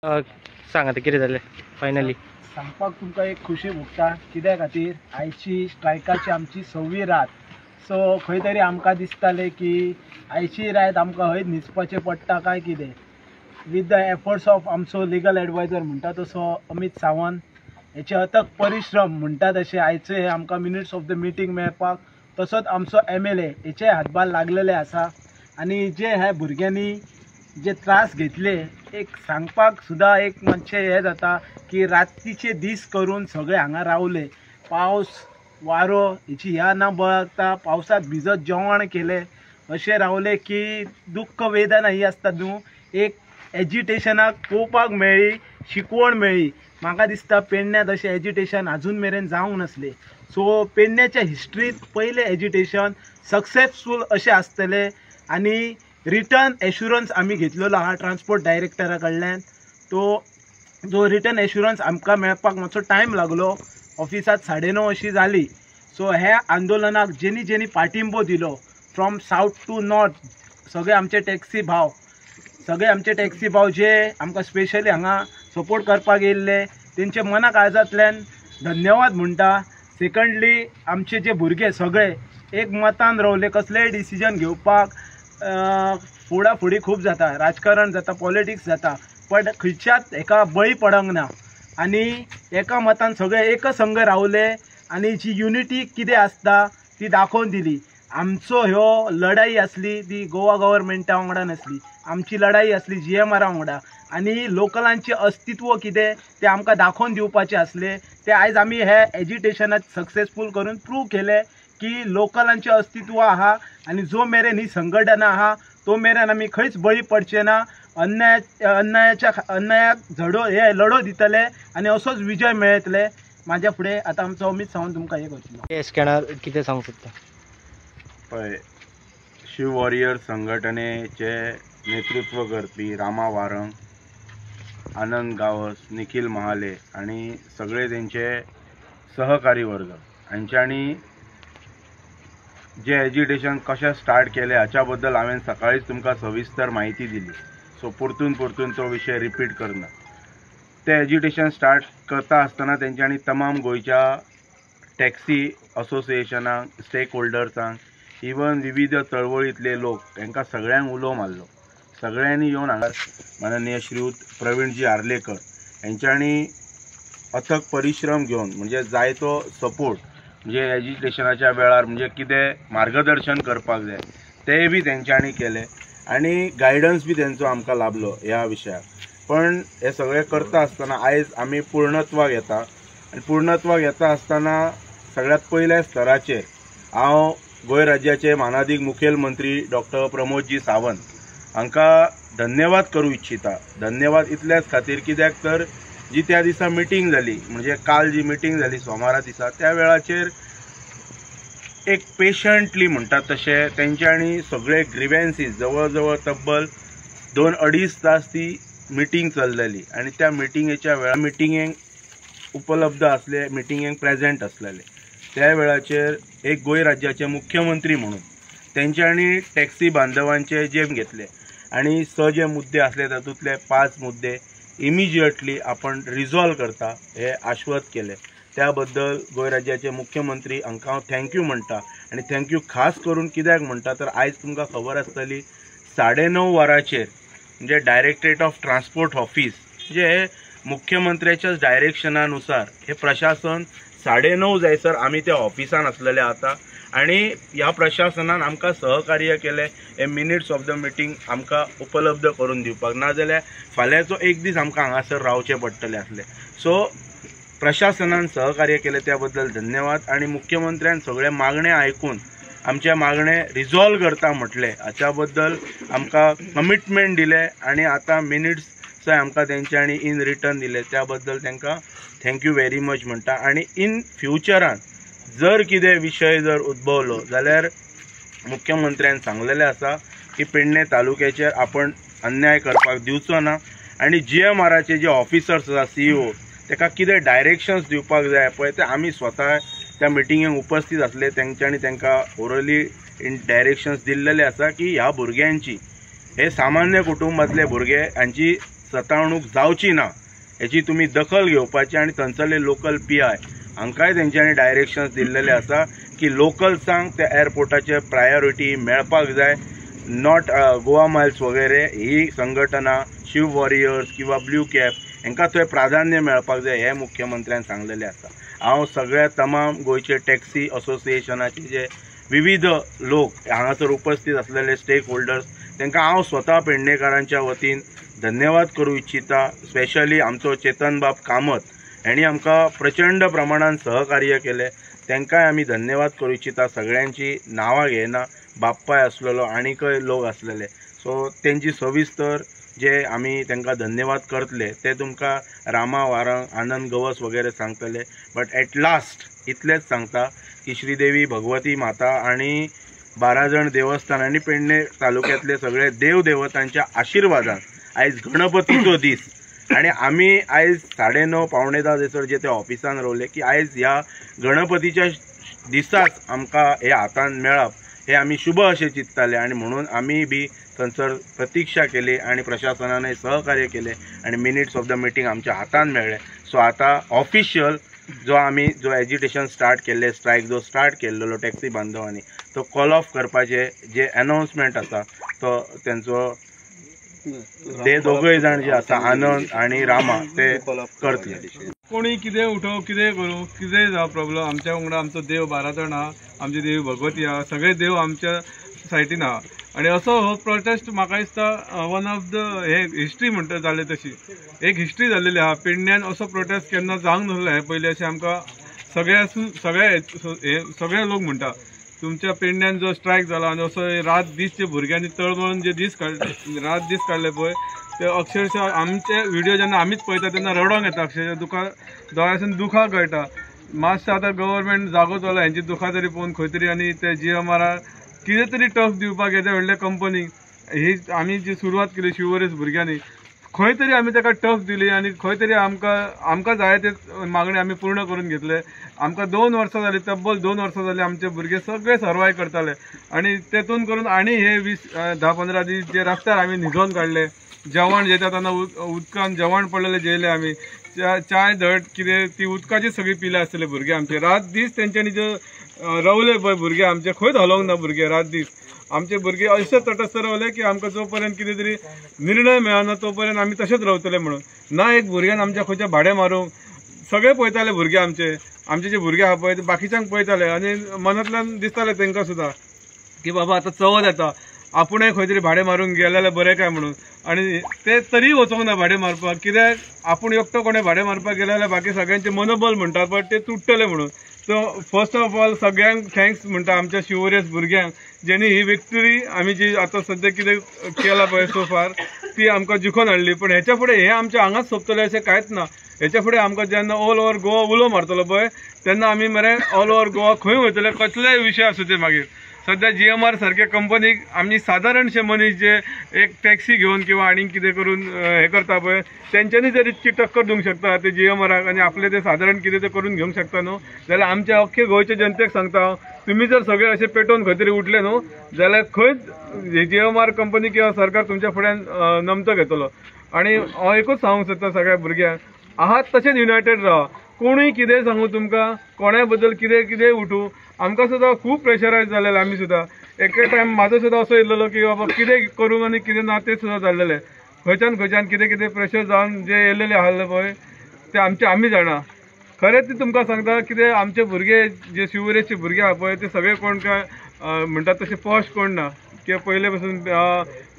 अ, सांगा ते कितें जालें फायनली. सांगपाक तुमकां एक खुशी भोगता कित्या खातीर आयची स्ट्रायकाची आमची 6वी रात. सो खंय तरी आमकां दिसतालें की आयची रात आमकां हयच न्हिदपाचें पडटा काय कितें. विथ द एफर्ट्स ऑफ आमचो लिगल एडवायझर म्हणटा तसो अमित सावंत हेचे अथक परिश्रम म्हणटा तशें आयचे हे आमकां मिनिट्स ऑफ द मिटींग मेळपाक, तसोच आमचो MLA हेचे हातभार लागलेले आसा. आनी जे ह्या भुरग्यांनी जे त्रास घेतले एक सांगपाक सुद्दां एक मातशें हें जाता की रात्रीचे दीस करून सगळे हांगा रावले. पावस वारो हेची ह्या ना बळगता पावसात भिजत जेवण केलें अशें रावले की दुख्ख वेदना ही आसता न्हू एक एजिटेशनाक पळोवपाक मेळ्ळी, शिकवण मेळ्ळी. म्हाका दिसता पेडण्यात अशें एजिटेशन आजून मेरेन जावंक नासलें. सो पेडण्याच्या हिस्ट्रींत पयलें एजिटेशन सक्सेसफूल अशें आसतलें. आनी रिटर्न एश्युरन्स आमी घेतलेलो आहा ट्रान्सपोर्ट डायरेक्टरा कडल्यान. तो जो रिटर्न एश्युरन्स आमकां मेळपाक मातसो टायम लागलो. ऑफिसांत 9:30 अशी जाली. सो ह्या आंदोलनाक जेनी जेनी पाठिंबो दिलो फ्रॉम सावथ टू नॉर्थ सगळे आमचे टॅक्सी भाव जे आमकां स्पेशली हांगा सपोर्ट करपाक येयल्ले तेंचे मना काळजांतल्यान धन्यवाद म्हणटा. सेकंडली आमचे जे भुरगे सगळे एक मतान रावले. कसलेय डिसिजन घेवपाक फुडाफुडी खूब जाता, राजकारण जाता, पॉलिटिक्स जाता, पण खंयच्याच हेका बळी पडोंक ना. आनी एका मतान सगळे एक संघ रावले आनी जी युनिटी कितें आसता ती दाखोवन दिली. आमचो ह्यो लढाई आसली ती गोवा गव्हर्मेंटा वांगडा नासली, आमची लढाई आसली GMR वांगडा. आनी लोकलांचें अस्तित्व कितें तें आमकां दाखोवन दिवपाचें आसलें. तें आयज आमी हे एजिटेशनात सक्सेसफूल करून प्रूव केलें की लोकलांचें अस्तित्व आहा. आनी जो मेरेन ही संघटना आहा तो मेरेन आमी खंयच बळी पडचे ना. अन्यायाक लढो दितले आनी असोच विजय मेळयतले. म्हाज्या फुडें आतां आमचो अमित सावंत तुमकां हे करतलो. एसकेणार कितें सांगूंक सोदता? पळय, शिव वॉरियर संघटनेचे नेतृत्व करपी रामा वारंग, आनंद गावस, निखिल महाले आणि सगळे तेंचे सहकारी वर्ग हांच्यांनी जे एजिटेशन कशें स्टार्ट केलें हाच्या बद्दल हांवें सकाळीच तुमकां सविस्तर म्हायती दिली. सो परतून तो विशय रिपीट करना. ते एजिटेशन स्टार्ट करता आसतना तेंच्यांनी तमाम गोंयच्या टॅक्सी असोसिएशनाक, स्टेक होल्डर्सांक, इवन विविध चळवळींतले लोक तांकां सगळ्यांक उलो मारलो. सगळ्यांनी येवन हांगा माननीय श्रीयुत प्रवीणजी आर्लेकर हेंच्यांनी अथक परिश्रम घेवन म्हणजे जायतो सपोर्ट म्हणजे एजिटेशनाच्या वेळार म्हणजे कितें मार्गदर्शन करपाक जाय तेंय बी तेंच्यांनी केलें आनी गायडन्स बी तेंचो आमकां लाभलो ह्या विशयाक. पण हे सगळें करता आसतना आयज आमी पूर्णत्वाक येता आनी पूर्णत्वाक येता आसतना सगळ्यात पयल्या स्तराचेर हांव गोंय राज्याचे मानाधीक मुखेलमंत्री डॉक्टर प्रमोदजी सावंत हांकां धन्यवाद करूं इच्छिता. धन्यवाद इतल्याच खातीर कित्याक तर जी त्या दिसा मिटींग जाली म्हणजे काल जी मिटींग जाली सोमारा दिसा त्या वेळाचेर एक पेशंटली म्हणटात तशें तेंच्यांनी सगळे ग्रिवेन्सीस जवळ जवळ तब्बल 2-2.5 तास ती मिटींग चल्लेली आनी त्या मिटींगेच्या वेळार मिटींगेक उपलब्ध आसले, मिटींगेक प्रेजेंट आसलेले. त्या वेळाचेर एक गोंय राज्याचे मुख्यमंत्री म्हणून तेंच्यांनी टॅक्सी बांधवांचे जे घेतले आनी 6 जे मुद्दे आसले तातूंतले 5 मुद्दे इमिजिएटली आपण रिझॉल्व करता हे आश्वस्त केले. त्याबद्दल गोंय राज्याचे मुख्यमंत्री हांकां हांव थँक्यू म्हणटा. आनी थँक्यू खास करून कित्याक म्हणटा तर आयज तुमकां खबर आसतली 9:30 वरांचेर म्हणजे डायरेक्टरेट ऑफ ट्रान्सपोर्ट ऑफिस म्हणजे मुख्यमंत्र्याच्याच डायरेक्शनानुसार हे प्रशासन 9:30 जायसर आमी त्या ऑफिसान आसलेले आता आनी ह्या प्रशासनान आमकां सहकार्य केलें. हे मिनिट्स ऑफ द मिटींग आमकां उपलब्ध करून दिवपाक, नाजाल्यार फाल्यांचो एक दीस आमकां हांगासर रावचें पडटलें आसलें. सो प्रशासनान सहकार्य केलें त्या बद्दल धन्यवाद. आनी मुख्यमंत्र्यान सगळे मागणे आयकून आमचे मागणे रिझॉल्व करता म्हटले हाच्या बद्दल आमकां कमिटमेंट दिले आनी आतां मिनिट्स आमकां तेंच्यांनी इन रिटर्न दिले त्या बद्दल तांकां थँक्यू व्हेरी मच म्हणटा. आनी इन फ्युचरान जर कितें विशय जर उद्भवलो जाल्यार मुख्यमंत्र्यान सांगलेलें आसा की पेडणे तालुक्याचेर आपण अन्याय करपाक दिवचो ना आनी GMRचे जे ऑफिसर्स आसा CEO ताका कितें डायरेक्शन्स दिवपाक जाय पळय ते आमी स्वता त्या मिटींगेक उपस्थित आसले. तेंच्यांनी तांकां ओरली डायरेक्शन्स दिल्लेले आसा की ह्या भुरग्यांची हे सामान्य कुटुंबातले भुरगे हांची सतावणूक जावची ना हेची तुमी दखल घेवपाची आणि थंयसरले लोकल PI हांकांय तेंच्यांनी डायरेक्शन्स दिल्लेले आसा की लोकल्सांक त्या एअरपोर्टाचेर प्रायोरिटी मेळपाक जाय. नॉट गोवा मायल्स वगैरे ही संघटना शिव वॉरियर्स किंवा ब्ल्यू कॅप हांकां थंय प्राधान्य मेळपाक जाय हे मुख्यमंत्र्यान सांगलेलें आसा. हांव सगळ्या तमाम गोंयचे टॅक्सी असोसिएशनाचे जे विविध लोक हांगासर उपस्थित असलेले स्टेक होल्डर्स तांकां हांव स्वता पेडणेकारांच्या वतीन धन्यवाद करूं इच्छिता. स्पेशली आमचो चेतन बाब कामत हांणी आमकां प्रचंड प्रमाणात सहकार्य केलें, तांकांय आमी धन्यवाद करूं इच्छिता. सगळ्यांची नांवां घेयना, बाप्पाय आसलेलो आनीकय लोक आसलेले, सो तेंची सविस्तर जे आमी तांकां धन्यवाद करतले ते तुमकां रामा वारंग, आनंद गवस वगैरे सांगतले. बट एट लास्ट इतलेंच सांगता की श्रीदेवी भगवती माता आणि 12 जण देवस्थान आणि पेडणे तालुक्यातले सगळे देव देवतांच्या आशिर्वादान आयज गणपतीचो दीस आणि आमी आयज 9:30 पावणे 10 थंयसर जे ते ऑफिसान रावले की आयज ह्या गणपतीच्या दिसाक आमकां हे हातान मेळप हे आमी शुभ अशें चिंतताले आणि म्हणून आमी बी थंयसर प्रतीक्षा केली आणि प्रशासनाने सहकार्य केले आणि मिनिट्स ऑफ द मिटींग आमच्या हातान मेळ्ळे. सो आता ऑफिशियल जो एजिटेशन स्टार्ट केल्ले, स्ट्रायक जो स्टार्ट केल्लो टॅक्सी बांधवांनी, तो कॉल ऑफ करपाचे जे अनाउन्समेंट आसा तो तेंचो ते दोगय जाण जे आसा आनंद आणि रामा ते करतले. कोणी कितें उठो कितें करूं कितें जावं प्रॉब्लम आमच्या वांगडा आमचो देव 12 जाण आहा, आमची देवी भगवती आहा, सगळे देव आमच्या सायटीन आहा. आणि असो हो प्रोटेस्ट म्हाका दिसता वन ऑफ द हे हिस्ट्री म्हणटा जाले तशी एक हिस्ट्री जाल्लेली आहा. पेडण्यान असो प्रोटेस्ट केन्ना जावंक नासलो हे पयलीं अशें आमकां सगळे लोक म्हणटा. तुमच्या पेडण्यान जो स्ट्रायक जाला आनी असो रात दीस जे भुरग्यांनी तळमळून जे रात दीस काडले पळय ते अक्षरशः आमचे व्हिडिओ जेन्ना आमीच पळयता तेन्ना रडोंक येता, अक्षरशः दोळ्यासून दुखां कळटा. मातशें आतां गव्हर्मेंट जागो चला हेंची दुखां तरी पळोवन खंय तरी आनी ते GMR कितें तरी टफ दिवपाक येता व्हडल्या कंपनीक. ही आमी जी सुरवात केली शिववरीस भुरग्यांनी खंय तरी आमी ताका टफ दिली आनी खंय तरी आमकां जाय ते मागणी आमी पूर्ण करून घेतले. आमकां 2 वर्सां जाली, तब्बल 2 वर्सां जाली आमचे भुरगे सगळे सर्वाय करताले आनी तेतून करून आनी हे 10-15 दीस जे रस्त्यार आमी न्हिजोवन काडले. जेवण जेता तेन्ना उदकान जेवण पडलेले जेयले आमी, चाय धड कितें ती उदकाची सगळी पिले आसतले भुरगे आमचे. रात दीस तेंच्यांनी जे रावले पळय भुरगे आमचे खंयच हलोंक ना भुरगे. रात दीस आमचे भुरगे अशें तटस्थ रावले की आमकां जो पर्यंत कितें तरी निर्णय मेळना तो पर्यंत आमी तशेंच रावतले म्हणून. ना एक भुरग्यान आमच्या खंयचे भाडें मारूंक, सगळे पळयताले भुरगे आमचे जे भुरगे आहा पळय ते बाकीच्यांक पळयताले आनी मनांतल्यान दिसताले तांकां सुद्दां की बाबा आतां चवथ येता, आपुणूय खंय तरी भाडें मारूंक गेले जाल्यार बरें काय म्हणून. आनी ते तरी वचोंक ना भाडें मारपाक, कित्याक आपूण एकटो कोणें भाडें मारपाक गेले जाल्यार बाकी सगळ्यांचे मनोबल म्हणटा पण ते तुटतले म्हणून. सो फर्स्ट ऑफ ऑल सगळ्यांक थँक्स म्हणटा आमच्या शिवोरेस भुरग्यांक जेणी ही विक्टरी आमी जी आतां सद्या कितें केला पळय सो फार ती आमकां जिखून हाडली. पण हेच्या फुडें हे आमच्या हांगाच सोंपतलें अशें कांयच ना. हेच्या फुडें आमकां जेन्ना ऑल ओव्हर गोवा उलो मारतलो पळय तेन्ना आमी मरे ऑल ओव्हर गोवा खंय वयतले कसलेय विशय आसूं ते मागीर. सध्या GMR सारख्या कंपनीक आमी सादारणशे मनीस जे एक टॅक्सी घेवन किंवा आनी कितें करून हे करता पळय तेंच्यांनी जर इतकी टक्कर दिवंक शकता ते GMRाक आनी आपले ते सादारण कितें ते करून घेवंक शकता न्हू जाल्यार आमच्या अख्खे गोंयच्या जनतेक सांगता हांव, तुमी जर सगळे अशे पेटोवन खंय तरी उठले न्हू जाल्यार खंयच GMR कंपनी किंवा सरकार तुमच्या फुड्यान नमतो घेतलो. आनी हांव एकूच सांगूंक सोदता सगळ्या भुरग्यांक, आहात तशेंच युनायटेड राहा. कोणूय कितें सांगू तुमकां, कोणाय बद्दल कितें उठूं, आमकां सुद्दां खूब प्रेशरायज जालेलें. आमी सुद्दां एके टायम म्हाजो सुद्दां असो येयल्लो की बाबा कितें करूं आनी कितें ना तें सुद्दां जाल्लेलें. खंयच्यान कितें प्रेशर जावन जे येयल्लेले आसले पळय ते आमी जाणा. खरेंच ती तुमकां सांगता कितें आमचे भुरगे जे शिवरेचे भुरगे आहा पळय ते सगळे कोण काय म्हणटात तशे पॉश कोण ना, किंवां पयले पासून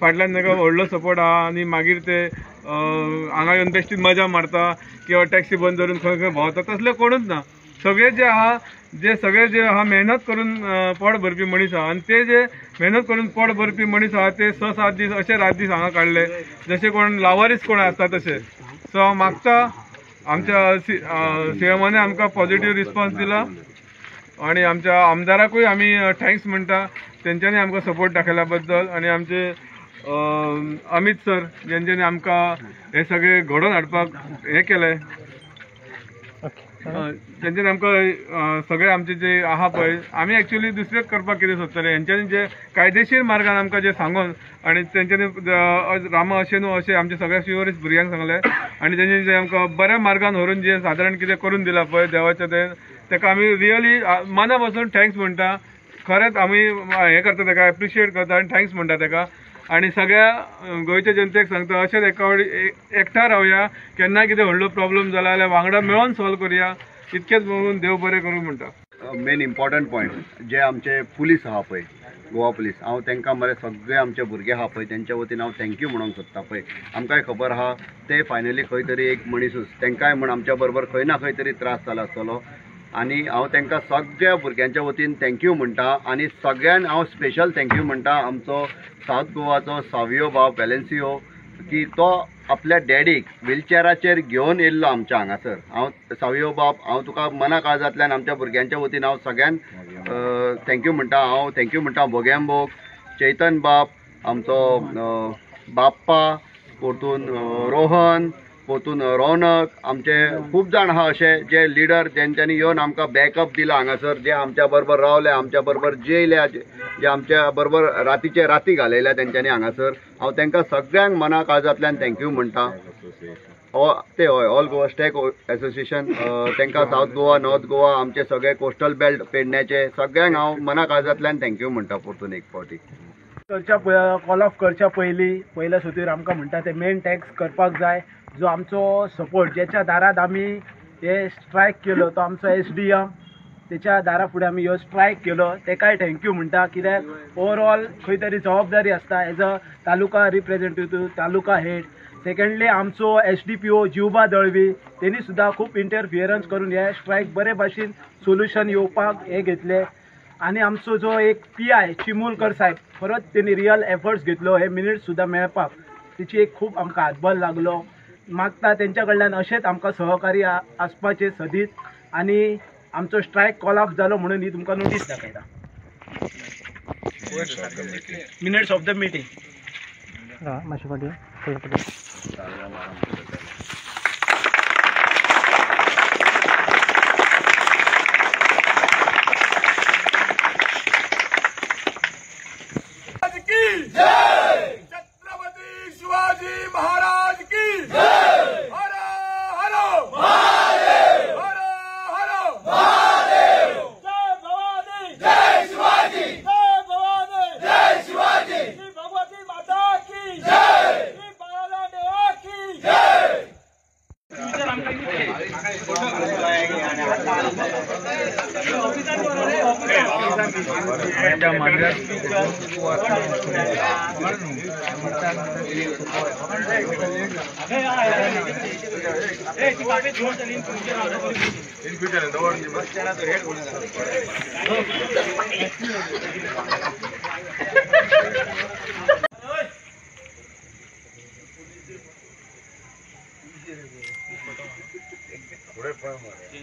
फाटल्यान ताका व्हडलो सपोर्ट आहा आनी मागीर ते हांगा येवन बेश्टीत मजा मारता किंवा टॅक्सी बंद करून खंय खंय भोंवता तसले कोणूच ना. सगळे जे आहा मेहनत करून पोट भरपी मनीस आहा आनी ते जे मेहनत करून पोट भरपी मनीस आहा ते 6-7 दीस अशे रात दीस हांगा काडले जशे कोण लावारीस कोण आसता तशे. सो हांव मागता आमच्या CMाने आमकां पॉझिटिव्ह रिस्पॉन्स दिला आणि आमच्या आमदाराकूय आमी थँक्स म्हणटा, तेंच्यांनी आमकां सपोर्ट दाखयल्या बद्दल. आणि आमचे अमित सर जेंच्यांनी आमकां हे सगळे घडोवन हाडपाक हे केलें. ओके. तेंच्यानी आमकां सगळे आमचे जे आहा पळय आमी एक्चुअली दुसरेच करपाक कितें सोदतले, हेंच्यांनी जे कायदेशीर मार्गान आमकां जे सांगून आनी तेंच्यांनी रामा अशें न्हू अशें आमच्या सगळ्या शिवरिस्ट भुरग्यांक सांगलें आनी तेंच्यांनी जे आमकां बऱ्या मार्गान व्हरून जे सादारण कितें करून दिलां पळय देवाचें तेका आमी रियली मना पासून थँक्स म्हणटा. खरेंच आमी हें करता तेका एप्रिशिएट करता आनी थँक्स म्हणटा तेका. आणि सगळ्या गोंयच्या जनतेक सांगता अशेंच एकठांय रावया, केन्ना कितें व्हडलो प्रॉब्लेम जाला जाल्यार वांगडा मेळोन सॉल्व करुया. इतकेच म्हणून देव बरें करूं म्हणटा. मेन इम्पॉर्टंट पॉयंट जे आमचे पुलीस आहा पळय, गोवा पुलीस, हांव तांकां मरे सगळे आमचे भुरगे आहा पळय तेंच्या वतीन हांव थँक्यू म्हणूंक सोदता. पळय आमकांय खबर आहा ते फायनली खंय तरी एक मनीसूच तांकांय म्हण आमच्या बरोबर खंय ना खंय तरी त्रास जाला आसतलो आनी हांव तांकां सगळ्या भुरग्यांच्या वतीन थँक्यू म्हणटा. आनी सगळ्यान हांव स्पेशल थँक्यू म्हणटा आमचो सावथ गोवाचो सावियो बाब वेलेन्सियो की तो आपल्या डॅडीक व्हिलचॅराचेर घेवन येयल्लो आमच्या हांगासर. हांव सावियो बाब हांव तुका मना काळजांतल्यान आमच्या भुरग्यांच्या वतीन हांव सगळ्यांक थँक्यू म्हणटा. हांव थँक्यू म्हणटा भोग्यांबोक, चैतन बाब, आमचो बाप्पा, परतून रोहन, परतून रौनक, आमचे खूब जाण आहा अशे जे लिडर जेंच्यांनी येवन आमकां बॅकअप दिला हांगासर, जे आमच्या बरोबर रावले, आमच्या बरोबर जेयल्या, जे आमच्या बरोबर रातीचे राती घालयल्या तेंच्यांनी हांगासर. हांव तांकां सगळ्यांक मना काळजांतल्यान थँक्यू म्हणटा. ते हय ऑल गोवा स्टॅक एसोसिएशन तांकां सावथ गोवा, नॉर्थ गोवा, आमचे सगळे कोस्टल बेल्ट पेडण्याचे सगळ्यांक हांव मना काळजांतल्यान थँक्यू म्हणटा परतून एक फावटी. कॉल ऑफ करच्या पयल्या सुतीर आमकां म्हणटा ते मेन टॅक्स करपाक जाय. जो आमचो सपोर्ट ज्याच्या दारात आमी हे स्ट्रायक केलो तो आमचो SDM, तेच्या दारा फुडें आमी ह्यो स्ट्रायक केलो तेकाय थँक्यू म्हणटा. कित्याक ओवरऑल खंय तरी जबाबदारी आसता as a taluka representative, taluka head. Secondly आमचो SDPO जिवबा दळवी तेणी सुद्दां खूब इंटरफियरन्स करून हे स्ट्रायक बरे भाशेन सोल्युशन येवपाक हे घेतले. आणि आमचो जो एक PI चिमुलकर साहेब परत तेणी रियल एफर्ट्स घेतलो हे मिनिट्स सुद्दां मेळपाक, तेची एक खूब आमकां हातबल लागलो. मागता तेंच्या कडल्यान अशेंच आमकां सहकारी आसपाचे सदीत. आनी आमचो स्ट्रायक कॉल ऑफ जालो म्हणून ही तुमकां नोटीस दाखयता. Minutes of the meeting. मातशें फाटीं छत्रपती शिवाजी महाराज की जय. हर हर महादेव. हर हर महादेव. जय भवानी. जय शिवाजी. जय भवानी. जय शिवाजी. श्री भगवती माता की जय. श्री बाला देवा की जय. पुढे पळ मारे.